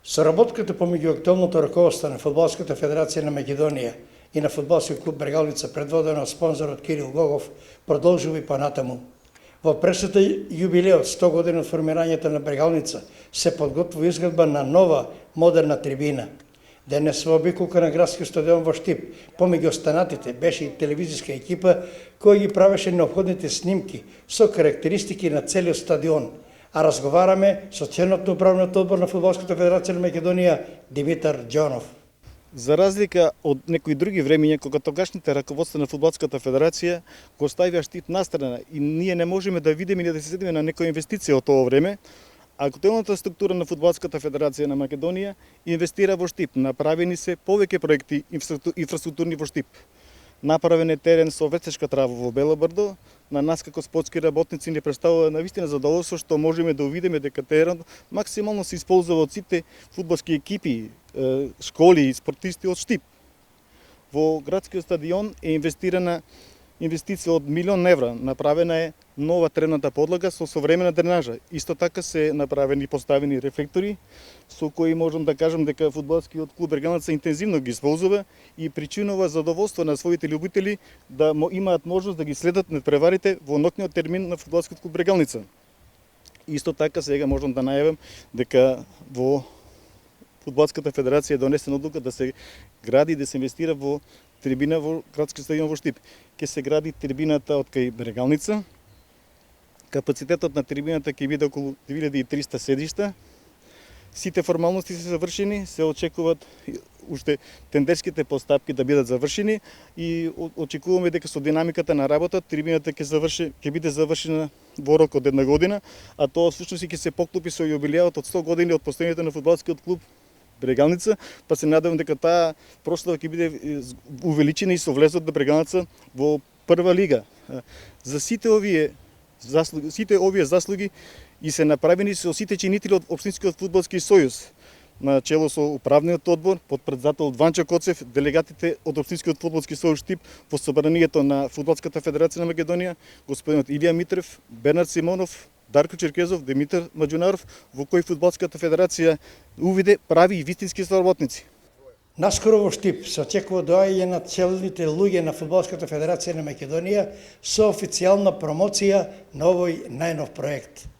Соработката помеѓу актуелното раководство на Фудбалската федерација на Македонија и на Фудбалски клуб Брегалница, предводена од спонзорот Кирил Гогов, продолжува и понатаму. Во пресата јубилеот 100 години од формирањето на Брегалница се подготвува изградба на нова модерна трибина. Денес во обиколка на градскиот стадион во Штип, помеѓу останатите беше и телевизиска екипа која ги правеше неопходните снимки со карактеристики на целиот стадион, а разговараме со членот на управниот одбор на Фудбалската федерација на Македонија Димитар Џонов. За разлика од некои други времења, кога тогашните раководства на Фудбалската федерација го ставија Штип настрана и ние не можеме да видиме или да се седиме на некоја инвестиција од тоа време, актуелната структура на Фудбалската федерација на Македонија инвестира во Штип. Направени се повеќе проекти инфраструктурни во Штип. Направен е терен со ветешка трава во Белобрдо. На нас како спортски работници ни представува навистина задоволство што можеме да увидиме дека теренот максимално се исползува од сите фудбалски екипи, школи и спортисти од Штип. Во градскиот стадион е инвестирана инвестиција од 1 милион евра. Направена е нова тревната подлага со современа дренажа. Исто така се направени и поставени рефлектори со кои можам да кажам дека фудбалскиот клуб Брегалница интензивно ги исползува и причинува задоволство на своите љубители да имаат можност да ги следат надпреварите во ноќниот термин на фудбалскиот клуб Брегалница. Исто така сега можам да најавам дека во Фудбалската федерација е донесена одлука да се гради и да се инвестира во трибина во градскиот стадион во Штип. Ќе се гради трибината од кај Брегалница. Капацитетот на трибината ќе биде околу 2300 седишта. Сите формалности се завршени, се очекуваат уште тендерските постапки да бидат завршени и очекуваме дека со динамиката на работа трибината ќе биде завршена во рок од 1 година, а тоа всушност ќе се поклопи со јубилеот од 100 години од постојањето на фудбалскиот клуб Брегалница, па се надевам дека таа прослава ќе биде увеличена и со влезот на Брегалница во прва лига. За сите овие заслуги и се направени со сите чинители од Општинскиот фудбалски сојуз, на чело со управниот одбор, под председател Ванчо Коцев, делегатите од Општинскиот фудбалски сојуз Штип во собранието на Фудбалската федерација на Македонија, господинот Илија Митрев, Бернард Симонов, Дарко Черкезов, Димитар Маџунаров, во кој Фудбалската федерација увиде прави и вистински соработници. Наскоро во Штип се очекува доаѓање на челните луѓе на Фудбалската федерација на Македонија со официјална промоција на овој најнов проект.